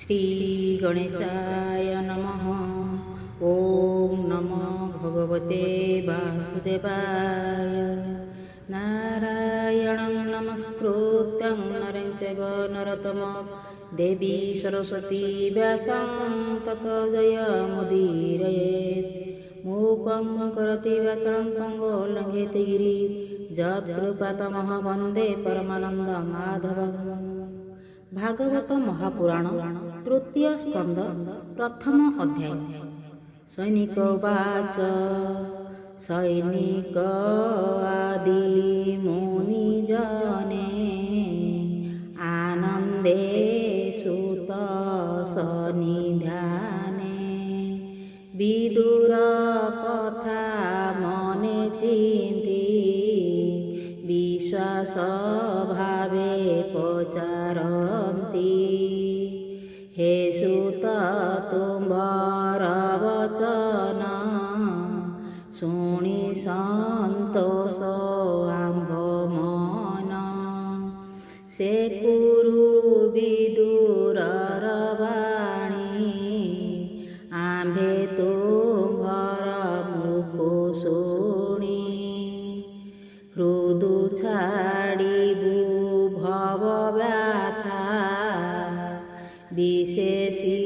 श्री गणेशाय नमः। ओम नमो भगवते वासुदेवाय। नारायणं नमस्कृत्यं नरं चैव नरोत्तमं देवी सरस्वती व्यासं ततो जयमुदीरयेत्। मूकं करोति वाचालं पङ्गुं लङ्घयति गिरिं यत्कृपातमहं वन्दे परमानन्द माधवम्। भागवत महापुराण तृतीय स्कंद प्रथम अध्याय। सैनिक उवाच सैनिक आदि मुनिजने आनंदे सुत सन्निधाने विदुर कथा मने चिंती विश्वास भावे पचारती। हे सुत तुम्हार वचन शुणी संतोष आंभ मन। से कुरु विदुरर वाणी आंभे तुम्हार मुख शुणी। हृदु छाड़िबु भव व्याथा विशेषी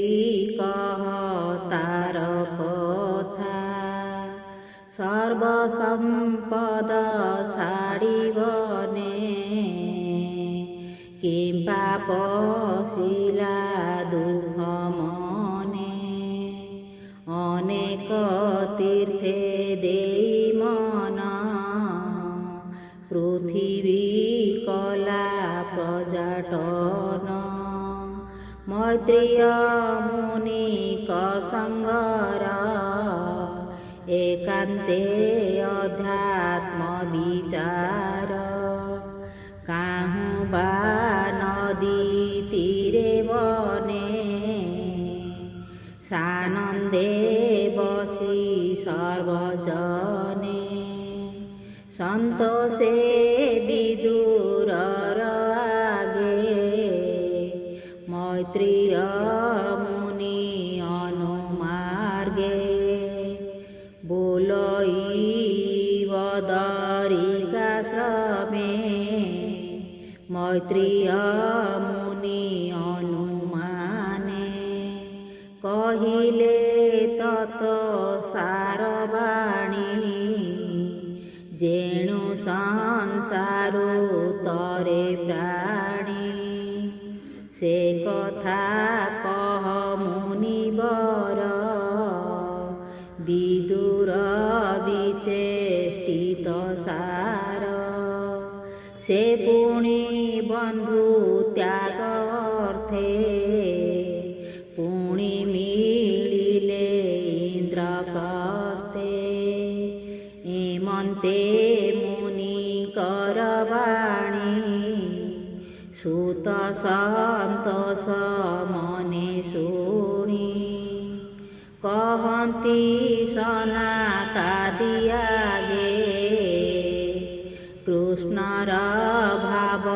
कह तार कथा। सर्वसंपद छाड़िबने किंपा पशिला दुख मने। अनेक तीर्थे देई मन पृथ्वी कला पर्यटन। मैत्रेय मुनिक संगर एकांते अध्यात्म विचार। काहू बा नदी तीरे बने सानंदे बसी सर्वजने। संतोषे विदुरर आगे मैत्रेय मुनि अनुमार्गे। बोलई बदरिकाश्रमे मैत्रेय मुनि अनुमाने। कहिले तत सारवाणी जेणु संसारो तरे प्राणी। से कथा कह मुनिवर विदुर विचेष्टित सार। से पुणी बंधु त्याग अर्थे पुणी मिलिले इंद्रप्रस्थे। एमंते मुनि करवाणी सुत संतोष मने शुणी। कहती सनकादि आगे कृष्णर भाव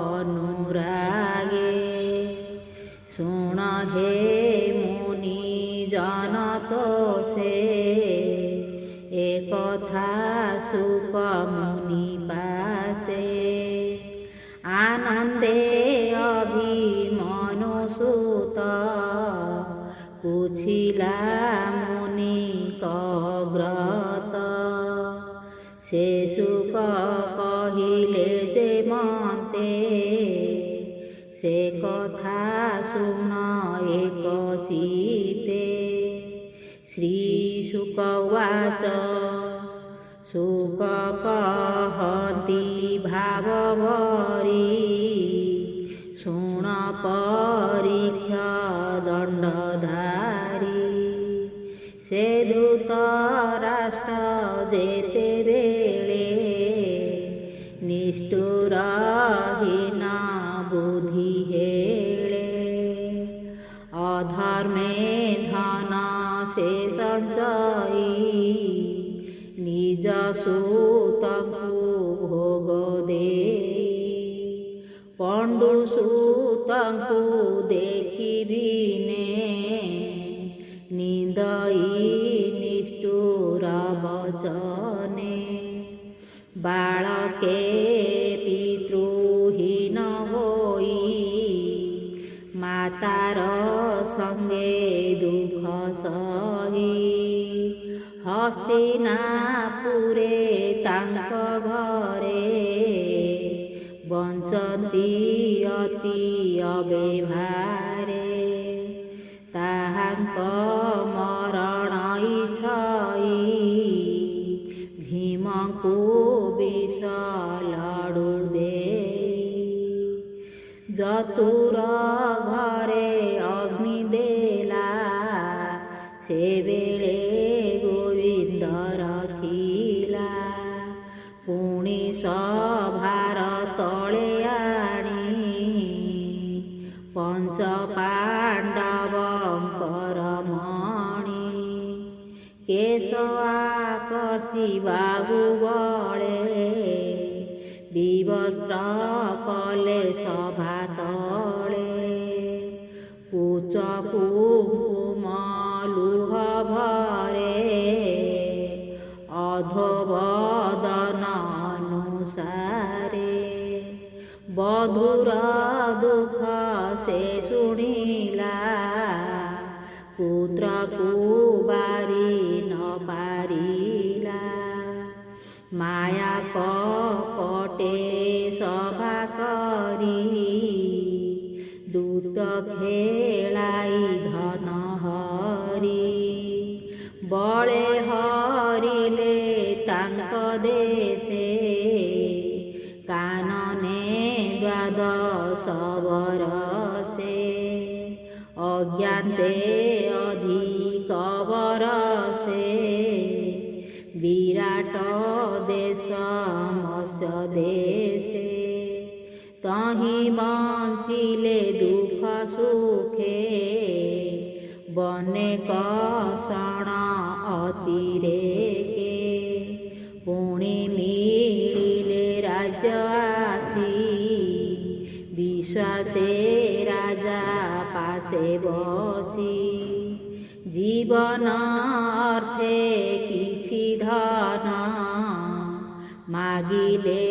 अनुरागे। शुण हे मुनि जन तो से एक कथा सुख मुनि पासे। आनंदे अभिमनु सुत पुछिला मुनि कग्रत। से सुख कहिले जे मते से कथा शुण एक चिते। श्री शुक उवाच शुक कहती भाव भरी शुण परीक्षा दंडधारी। से दूत राष्ट्र जेते बेले निष्ठुर हीन बुद्धि हेले। अधर्मे धन से संचयी निज सूतंकु भोग दे। ପଣ୍ଡୁସୁତଙ୍କୁ ଦେଖିବିନେ ନିନ୍ଦଇ ନିଷ୍ଠୁର ବଚନେ ବାଳକେ ପିତୃହୀନ ହୋଇ ମାତାର ସଙ୍ଗେ ଦୁଃଖ ସହି ହସ୍ତିନାପୁରେ ତାଙ୍କ ଘରେ ବଞ୍ଚନ୍ତି ଅତି ଅବ୍ୟବହାରେ ତାହାଙ୍କ ମରଣ ଇଚ୍ଛଇ ଭୀମଙ୍କୁ ବିଷ ଲଡୁ ଦେଇ ଚତୁର ଘରେ ଅଗ୍ନି ଦେଲା ସେବେଳେ ଗୋବିନ୍ଦ ରଖିଲା ପୁଣି ସଭାର ତଳେ ଆଣି ପଞ୍ଚ ପାଣ୍ଡବଙ୍କର ମଣି କେଶ ଆକର୍ଷିବାକୁ ବଳେ ବିବସ୍ତ୍ର କଲେ ସଭା ତଳେ କୁଚ କୁଙ୍କୁମ ଲୁହ ଭରେ ଅଧୋବଦନ ଅନୁସାରେ ବଧୂର ଦୁଃଖ ସେ ଶୁଣିଲା ପୁତ୍ରକୁ ବାରି ନ ପାରିଲା ମାୟା କପଟେ ସଭା କରି ଦୂତ ଖେଳାଇ ଧନ ହରି ବଳେ ହରିଲେ ତାଙ୍କ ଦେଶେ କାନନେ ଦ୍ୱାଦଶ ବରଷେ ଅଜ୍ଞାତେ ଅଧିକ ବରଷେ ବିରାଟ ଦେଶ ମତ୍ସ୍ୟ ଦେଶେ ତହିଁ ବଞ୍ଚିଲେ ଦୁଃଖ ସୁଖେ ବନେ କଷଣ ଅତିରେକେ ପୁଣି ମିଳିଲେ ରାଜ୍ୟ ଆସି ବିଶ୍ୱାସେ ରାଜା ପାଶେ ବସି ଜୀବନ ଅର୍ଥେ କିଛି ଧନ ମାଗିଲେ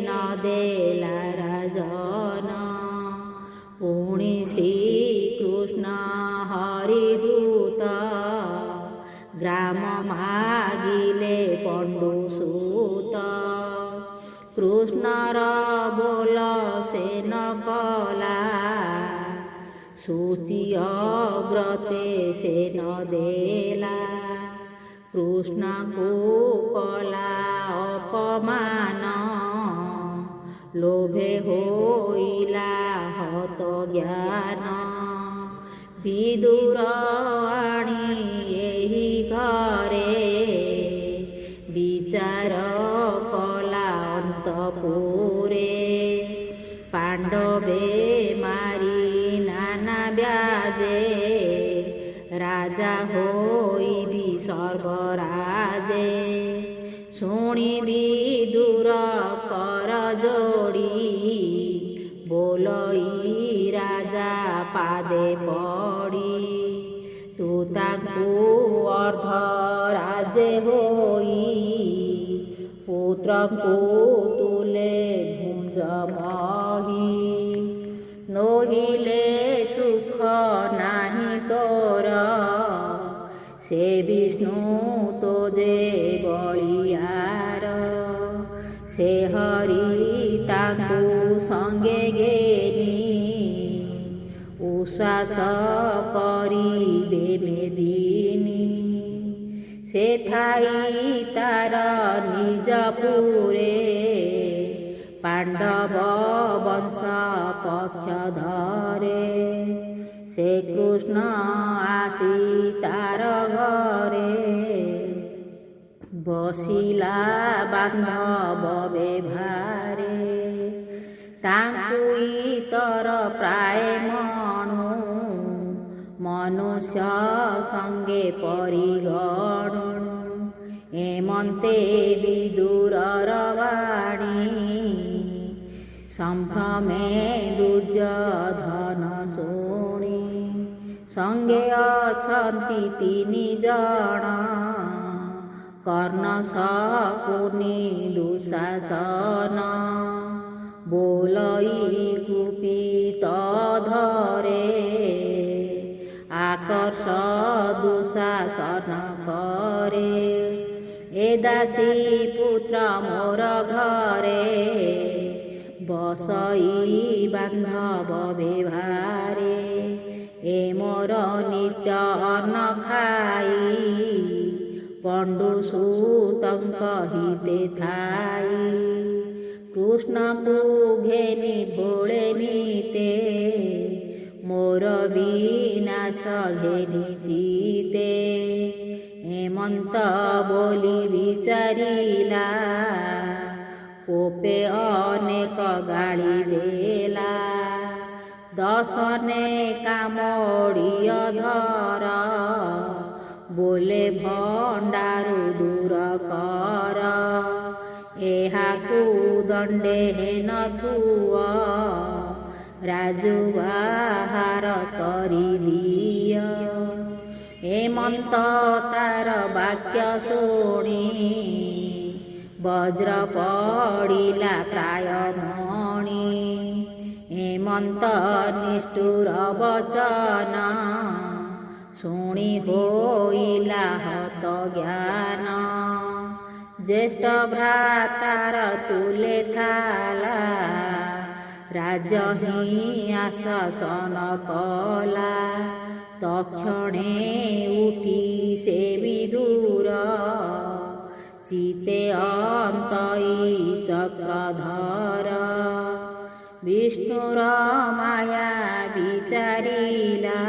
ନ ଦେଲା ରାଜନ ପୁଣି ଶ୍ରୀକୃଷ୍ଣ ହରିଦୂତ ଗ୍ରାମ ମାଗିଲେ ପଣ୍ଡୁସୁତ କୃଷ୍ଣର ବୋଲ ସେ ନ କଲା ସୂଚି ଅଗ୍ରତେ ସେ ନ ଦେଲା କୃଷ୍ଣଙ୍କୁ କଲା ଅପମାନ ଲୋଭେ ହୋଇଲା ହତ ଜ୍ଞାନ ବିଦୁର ଆଣି ଏହି ଘରେ ବିଚାର କଲା ଅନ୍ତପୁରେ ପାଣ୍ଡବେ ମାରି ନାନା ବ୍ୟାଜେ ରାଜା ହୋଇବି ସର୍ବରାଜେ ଶୁଣିବି ଦୂର କର ଯୋଡ଼ି ବୋଲଇ ରାଜା ପାଦେ ପଡ଼ି ତୁ ତାଙ୍କୁ ଅର୍ଦ୍ଧ ରାଜେ ହୋଇ ପୁତ୍ରଙ୍କୁ ତୁଲେ ଭୁଞ୍ଜ ମହି ନୋହିଲେ ସୁଖ ନାହିଁ ତୋର ସେ ବିଷ୍ଣୁ ତୋ ଯେ ବଳିୟାର ସେ ହରି ତାଙ୍କୁ ସଙ୍ଗେ ଘେନି ଉଶ୍ୱାସ କରିବେ ମେଦିନୀ ସେ ଥାଇ ତାର ନିଜପୁରେ ପାଣ୍ଡବ ବଂଶ ପକ୍ଷ ଧରେ ସେ କୃଷ୍ଣ ଆସି ତାର ଘରେ ବସିଲା ବାନ୍ଧବ ବେଭାରେ ତାଙ୍କୁ ଇତର ପ୍ରାୟ ମଣୁ ମନୁଷ୍ୟ ସଙ୍ଗେ ପରିଗଣୁ ଏମନ୍ତେ ବିଦୁରର ବାଣୀ ସମ୍ଭ୍ରମେ ଦୁର୍ଯ୍ୟୋଧନ ଶୁଣି ସଙ୍ଗେ ଅଛନ୍ତି 3 ଜଣ କର୍ଣ୍ଣ ଶକୁନି ଦୁଃଶାସନ ବୋଲଇ କୁପିତ ଧରେ ଆକର୍ଷ ଦୁଃଶାସନ କରେ ଏ ଦାସୀ ପୁତ୍ର ମୋର ଘରେ ବସଇ ବାନ୍ଧବ ବ୍ୟବହାରେ ଏ ମୋର ନିତ୍ୟ ଅନ୍ନ ଖାଇ ପଣ୍ଡୁ ସୁତଙ୍କ ହିତେ ଥାଇ କୃଷ୍ଣଙ୍କୁ ଘେନି ଭୋଳେ ନିତେ ମୋର ବିନାଶ ଘେନି ଚିତେ ହେମନ୍ତ ବୋଲି ବିଚାରିଲା କୋପେ ଅନେକ ଗାଳି ଦେଲା ଦଶନେ କାମୋଡ଼ି ଅଧର ବୋଲେ ଭଣ୍ଡାରୁ ଦୂର କର ଏହାକୁ ଦଣ୍ଡେ ନଥୁଅ ରାଜୁବାହାର କରିଦିଅ ହେମନ୍ତ ତାର ବାକ୍ୟ ଶୁଣି ବଜ୍ର ପଡ଼ିଲା ପ୍ରାୟ ମଣି ହେମନ୍ତ ନିଷ୍ଠୁର ବଚନ ଶୁଣି ହୋଇଲା ହତ ଜ୍ଞାନ ଜ୍ୟେଷ୍ଠ ଭ୍ରାତାର ତୁଲେ ଥାଲା ରାଜ ହିଁ ଆଶାସନ କଲା ତକ୍ଷଣେ ଉଠି ସେ ବିଦୁର ଚିତେ ଅନ୍ତଇ ଚକ୍ରଧର ବିଷ୍ଣୁର ମାୟା ବିଚାରିଲା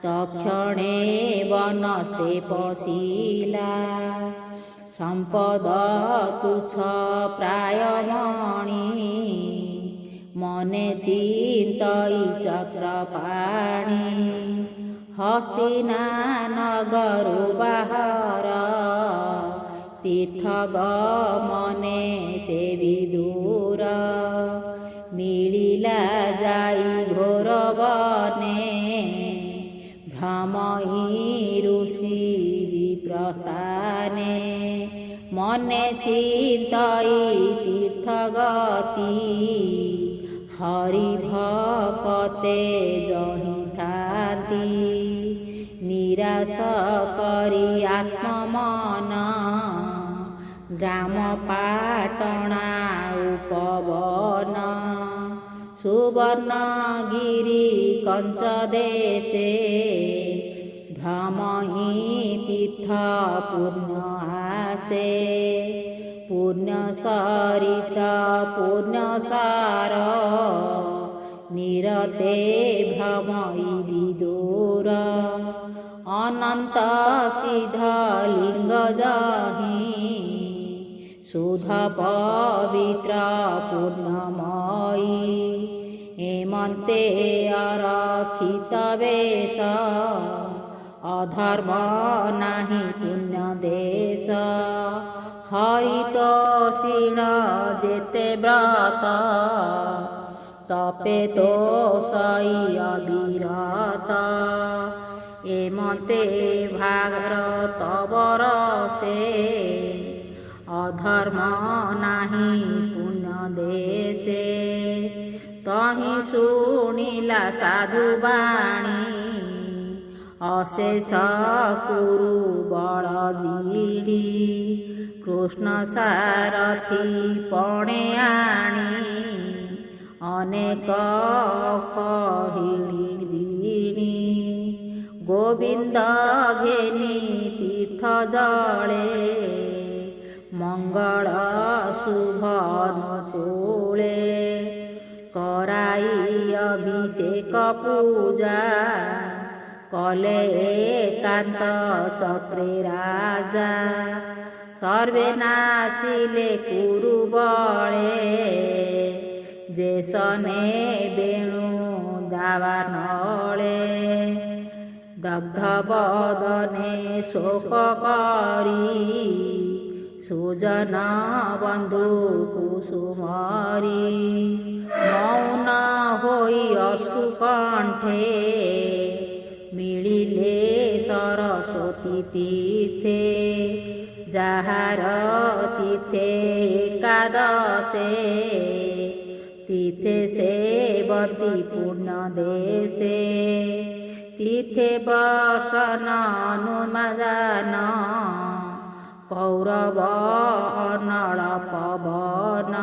ତକ୍ଷଣେ ବନସ୍ତେ ପଶିଲା ସମ୍ପଦ ତୁଚ୍ଛ ପ୍ରାୟ ମଣି ମନେ ଚିନ୍ତଇ ଚକ୍ରପାଣି ହସ୍ତିନା ନଗରୁ ବାହାର ତୀର୍ଥ ଗମନେ ସେ ବିଦୁର ମିଳିଲା ଯାଇ ଘୋର ବନେ ଭ୍ରମଇ ଋଷି ବିପ୍ରସ୍ଥାନେ ମନେ ଚିନ୍ତଇ ତୀର୍ଥ ଗତି ହରି ଭକତେ ଜହିଥାନ୍ତି ନିରାଶ କରି ଆତ୍ମମନ ଗ୍ରାମ ପାଟଣା ଉପବନ ସୁବର୍ଣ୍ଣଗିରି କଞ୍ଚ ଦେଶେ ଭ୍ରମହି ତୀର୍ଥ ପୁଣ୍ୟ ଆସେ ପୁଣ୍ୟ ସରିତ ପୁଣ୍ୟ ସାର ନିରତେ ଭ୍ରମଇ ବିଦୁର ଅନନ୍ତ ସିଦ୍ଧ ଲିଙ୍ଗ ଯହିଁ ଶୁଦ୍ଧ ପବିତ୍ର ପୂର୍ଣ୍ଣମୟୀ ହେମନ୍ତେ ଅରକ୍ଷିତ ବେଶ ଅଧର୍ମ ନାହିଁ ପୁଣ୍ୟ ଦେଶ ହରିତୋଷିଣ ଯେତେ ବ୍ରତ ତପେ ତୋଷଇ ଅବିରତ ଏମତେ ଭାଗରତ ବରସେ ଅଧର୍ମ ନାହିଁ ପୁଣ୍ୟ ଦେଶେ ତହିଁ ଶୁଣିଲା ସାଧୁ ବାଣୀ ଅଶେଷ କୁରୁ ବଳ ଜିଡ଼ି କୃଷ୍ଣ ସାରଥି ପଣେ ଆଣି ଅନେକ କହିଳି ଜିଣି ଗୋବିନ୍ଦ ଘେନି ତୀର୍ଥ ଜଳେ ମଙ୍ଗଳ ଶୁଭ ଅନୁକୂଳେ କରାଇ ଅଭିଷେକ ପୂଜା କଲେ ଏକାନ୍ତ ଚକ୍ରେ ରାଜା ସର୍ବେ ନାସିଲେ କୁରୁ ବଳେ ଯେସନେ ବେଣୁ ଦାବାନଳେ ଦଗ୍ଧ ବଦନେ ଶୋକ କରି ସୁଜନ ବନ୍ଧୁ କୁସୁମରି ମୌନ ହୋଇ ଅଶ୍ରୁ କଣ୍ଠେ ମିଳିଲେ ସରସ୍ୱତୀ ତୀର୍ଥେ ଯାହାର ତୀର୍ଥେ ଏକାଦଶେ ତୀର୍ଥେ ସେବନ୍ତି ପୂର୍ଣ୍ଣ ଦେଶେ ତୀର୍ଥେ ବସନ ଅନୁମଦାନ କୌରବ ଅନଳ ପବନ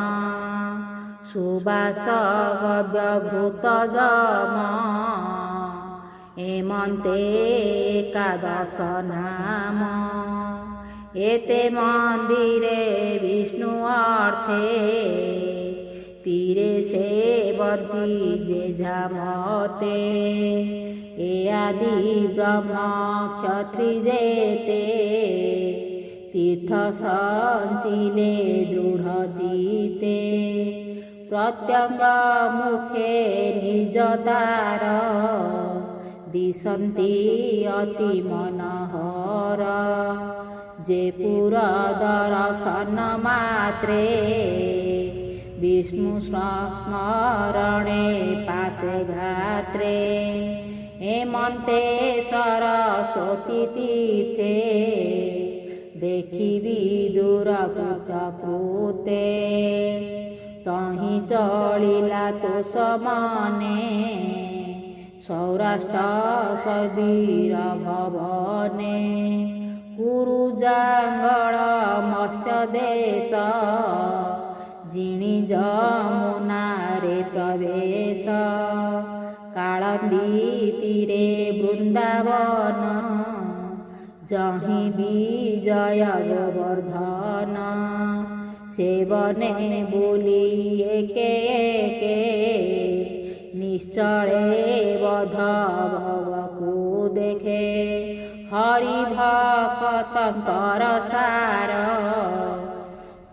ସୁବାସ ଗବ୍ୟଘୃତ ଯମ ଏମନ୍ତେ ଏକାଦଶ ନାମ ଏତେ ମନ୍ଦିରେ ବିଷ୍ଣୁ ଅର୍ଥେ ତୀରେ ସେବନ୍ତି ଯେଝା ମତେ ଏ ଆଦି ବ୍ରହ୍ମ କ୍ଷତ୍ରି ଯେତେ ତୀର୍ଥ ସଞ୍ଚିଲେ ଦୃଢ଼ ଚିତେ ପ୍ରତ୍ୟଙ୍ଗ ମୁଖେ ନିଜ ଦ୍ୱାର ଦିଶନ୍ତି ଅତି ମନୋହର ଯେ ପୁର ଦର୍ଶନ ମାତ୍ରେ ବିଷ୍ଣୁ ସ୍ମରଣେ ପାଶେ ଘାତ୍ରେ ଏମନ୍ତେ ସରସ୍ୱତୀ ତୀର୍ଥେ ଦେଖିବି ଦୂରକୃତ କୃତେ ତହିଁ ଚଳିଲା ତୋଷ ମନେ ସୌରାଷ୍ଟ୍ର ଶୈବୀର ଭବନେ କୁରୁ ଜାଙ୍ଗଳ ମତ୍ସ୍ୟ ଦେଶ ଜିଣି ଯମୁନାରେ ପ୍ରବେଶ କାଳନ୍ଦୀ ତୀରେ ବୃନ୍ଦାବନ ଯହିଁ ବିଜୟ ଗୋବର୍ଦ୍ଧନ ସେବନେ ବୋଲି ଏକେ ଏକେ ନିଶ୍ଚଳେ ବଧ ଭବକୁ ଦେଖେ ହରି ଭକ୍ତଙ୍କର ସାର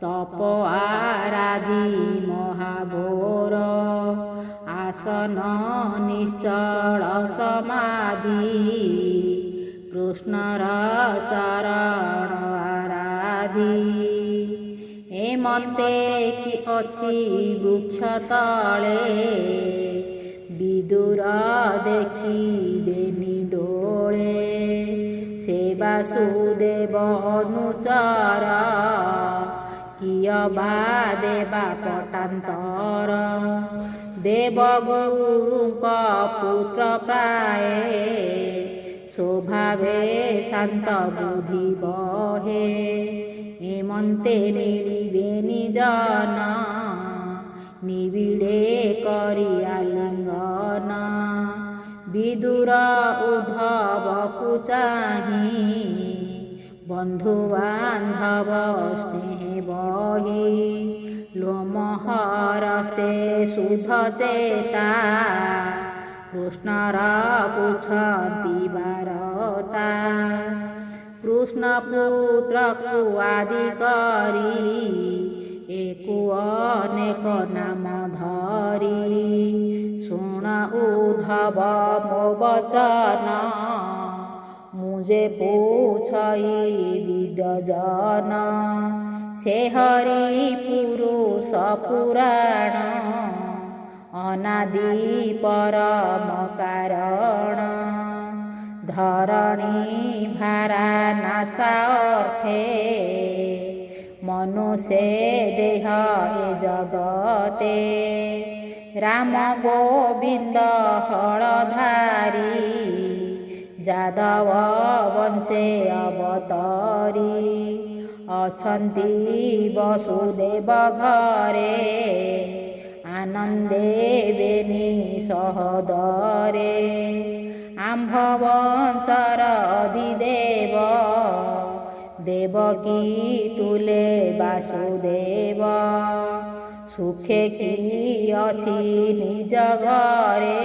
ତପ ଆରାଧି ମହାଘୋର ଆସନ ନିଶ୍ଚଳ ସମାଧି କୃଷ୍ଣର ଚରଣ ଆରାଧି ଏମନ୍ତେ କି ଅଛି ବୃକ୍ଷ ତଳେ ବିଦୁର ଦେଖିବେନି ଡୋଳେ ସେ ବାସୁଦେବ ଅନୁଚର କିୟ ବା ଦେବା ପଟାନ୍ତର ଦେବଗୁରୁଙ୍କ ପୁତ୍ର ପ୍ରାୟ ସ୍ୱଭାବେ ଶାନ୍ତ ବୁଦ୍ଧି ବହେ ଏମନ୍ତେ ମିଳିବେନି ଜନ ନିବିଡ଼େ କରି ଆଲିଙ୍ଗନ ବିଦୁର ଉଦ୍ଧବକୁ ଚାହିଁ ବନ୍ଧୁ ବାନ୍ଧବ ସ୍ନେହ ବହି ଲୋମହର ସେ ସୁଧ ଚେତା କୃଷ୍ଣର ପୁଛନ୍ତି ବାରତା କୃଷ୍ଣ ପୁତ୍ରକୁ ଆଦି କରି ଏକୁ ଅନେକ ନାମ ଧରି ଶୁଣ ଉଦ୍ଧବ ମୋ ବଚନ ମୁଁ ଯେ ପୁଛଇ ବିଦ୍ୟଜନ ସେ ହରି ପୁରୁଷ ପୁରାଣ ଅନାଦି ପରମ କାରଣ ଧରଣୀ ଭାରା ନାଶା ଅର୍ଥେ ମନୁଷ୍ୟ ଦେହ ଏ ଜଗତେ ରାମ ଗୋବିନ୍ଦ ହଳଧାରୀ ଯାଦବ ବଂଶେ ଅବତରୀ ଅଛନ୍ତି ବସୁଦେବ ଘରେ ଆନନ୍ଦେ ବେନି ସହଦରେ ଆମ୍ଭ ବଂଶର ଅଧିଦେବ ଦେବକୀ ତୁଲେ ବାସୁଦେବ ସୁଖେ କି ଅଛି ନିଜ ଘରେ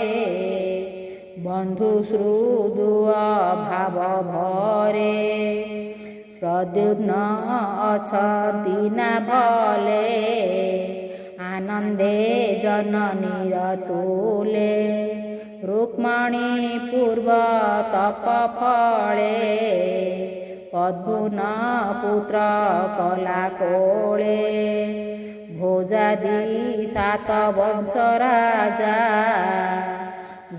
ବନ୍ଧୁ ଶ୍ରୁଦୁଅ ଭାବ ଭରେ ପ୍ରଦ୍ୟୁମ୍ନ ଅଛନ୍ତି ନା ଭଲେ ଆନନ୍ଦେ ଜନନୀର ତୁଲେ ରୁକ୍ମଣୀ ପୂର୍ବ ତପ ଫଳେ ପଦ୍ମୁନ ପୁତ୍ର କଲା କୋଳେ। ଭୋଜାଦି 7 ବଂଶ ରାଜା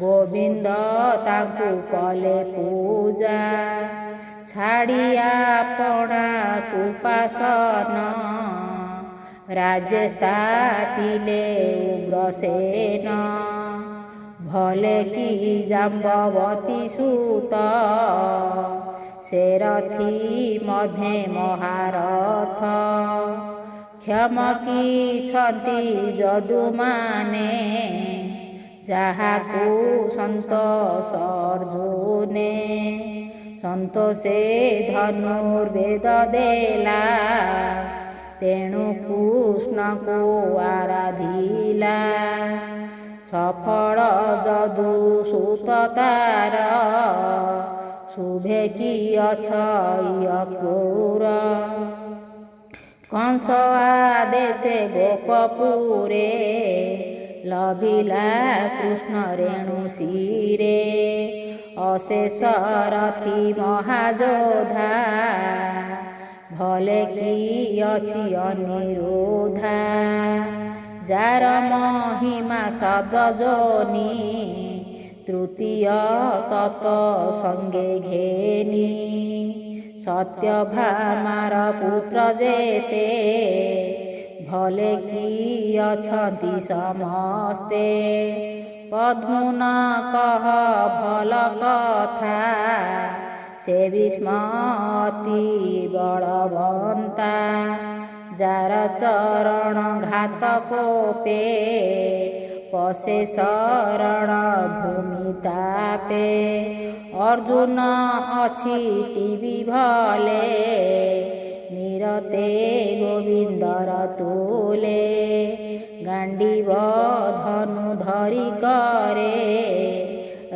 ଗୋବିନ୍ଦ ତାଙ୍କୁ କଲେ ପୂଜା। ଛାଡ଼ି ଆପଣା କୃପାସନ ରାଜେ ସ୍ଥାପିଲେ ଉଗ୍ରସେନ। ଭଲେ କି ଜାମ୍ବବତୀ ସୁତ ସେରଥି ମଧ୍ୟେ ମହାରଥ। କ୍ଷମକିଛନ୍ତି ଯଦୁମାନେ ଯାହାକୁ ସନ୍ତୋଷ ଅର୍ଜୁନେ। ସନ୍ତୋଷେ ଧନୁର୍ବେଦ ଦେଲା ତେଣୁ କୃଷ୍ଣକୁ ଆରାଧିଲା। ସଫଳ ଯଦୁ ସୁତ ତାର ଶୁଭେ କି ଅଛୟ କ୍ରୂର। କଂସ ଆଦେଶେ ଗୋପପୁରେ ଲଭିଲା କୃଷ୍ଣ ରେଣୁ ଶିରେ। ଅଶେଷ ରଥି ମହାଯୋଧା ଭଲେ କି ଅଛି ଅନିରୁଦ୍ଧା। ଯାର ମହିମା ସର୍ବଜୋନି ତୃତୀୟ ତତ୍ତ୍ୱ ସଙ୍ଗେ ଘେନି। ସତ୍ୟଭାମାର ପୁତ୍ର ଯେତେ ଭଲେ କି ଅଛନ୍ତି ସମସ୍ତେ। ପଦ୍ମୁନ କହ ଭଲ କଥା ସେ ଭୀଷ୍ମ ଅତି ବଳବନ୍ତା। ଯାର ଚରଣ ଘାତ କୋପେ ପଶେ ଶରଣ ଭୂମି ତାପେ। ଅର୍ଜୁନ ଅଛି ଟିବି ଭଲେ ନିରତେ ଗୋବିନ୍ଦର ତୁଲେ। ଗାଣ୍ଡିବ ଧନୁ ଧରି କରେ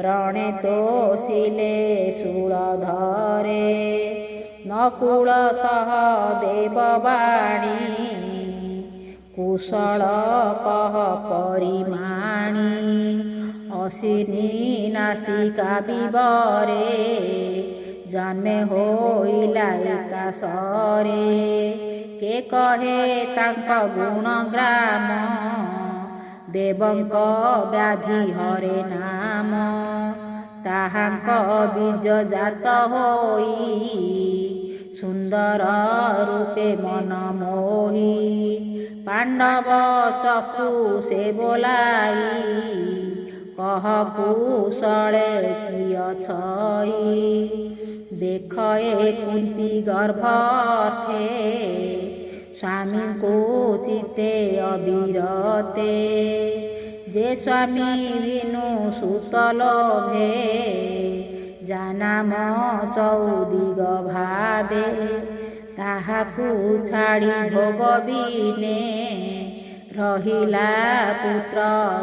ରଣେ ତୋଷିଲେ ଶୂଳ ଧରେ। ନକୁଳ ସହ ଦେବବାଣୀ କୁଶଳ କହ ପରିମାଣୀ। ଅଶ୍ବିନୀ ନାସିକା ବିବରେ ଜନ୍ମେ ହୋଇଲା ଏକାଶରେ। କେ କହେ ତାଙ୍କ ଗୁଣଗ୍ରାମ ଦେବଙ୍କ ବ୍ୟାଧି ହରେ ନାମ। ତାହାଙ୍କ ବୀଜ ଜାତ ହୋଇ ସୁନ୍ଦର ରୂପେ ମନ ମୋହି। ପାଣ୍ଡବ ଚକ୍ଷୁ ସେ ବୋଲାଇ କହ କୁଶଳେ କି ଅଛଇ। ଦେଖ ଏ କୁନ୍ତି ଗର୍ଭର୍ଥେ ସ୍ୱାମୀଙ୍କୁ ଚିତେ ଅବିରତେ। ଯେ ସ୍ୱାମୀ ବିନୁ ସୁତ ଲୋଭେ ଜାନାମ ଚଉଦିଗ ଭାବେ। ତାହାକୁ ଛାଡ଼ି ଭୋଗ ବିନେ ରହିଲା ପୁତ୍ର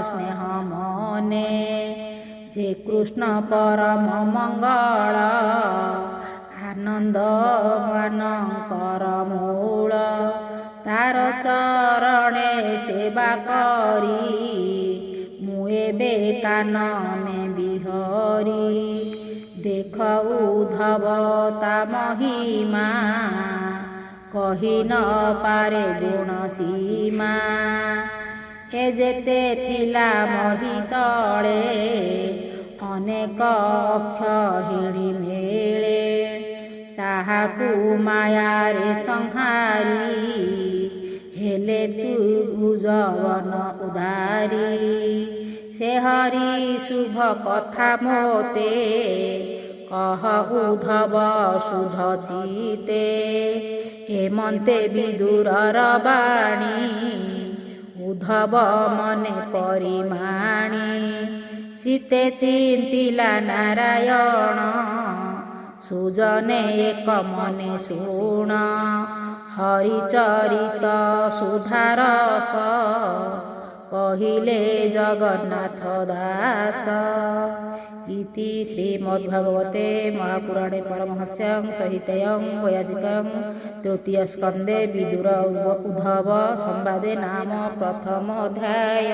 ସ୍ନେହ ମନେ। ଯେ କୃଷ୍ଣ ପରମ ମଙ୍ଗଳ ଆନନ୍ଦ ମାନଙ୍କର ମୂଳ। ତାର ଚରଣେ ସେବା କରି ମୁଁ ଏବେ କାନନେ ବିହରି। ଦେଖ ଉଦ୍ଧବ ତା ମହିମା କହି ନ ପାରେ ଗୁଣ ସୀମା। ଏ ଯେତେ ଥିଲା ମହି ତଳେ ଅନେକ ଅକ୍ଷହିଣୀ ମେଳେ। ତାହାକୁ ମାୟାରେ ସଂହାରି ହେଲେ ତୁ ଭୁଜବନ ଉଧାରି। ସେ ହରି ଶୁଭ କଥା ମୋତେ କହ ଉଦ୍ଧବ ସୁଧ ଚିତେ। ହେମନ୍ତେ ବିଦୁରର ବାଣୀ ଉଦ୍ଧବ ମନେ ପରିମାଣୀ। ଚିତେ ଚିନ୍ତିଲା ନାରାୟଣ ସୁଜନେ ଏକ ମନେ ଶୁଣ। ହରିଚରିତ ସୁଧାରସ କହିଲେ ଜଗନ୍ନାଥ ଦାସ। ଇତି ଶ୍ରୀମଦ୍ଭାଗବତେ ମହାପୁରାଣେ ପରମହଂସ୍ୟାଂ संहितायां वैयासिकां तृतीय स्कंदे विदुर उद्धव संवादे नाम प्रथम अध्याय।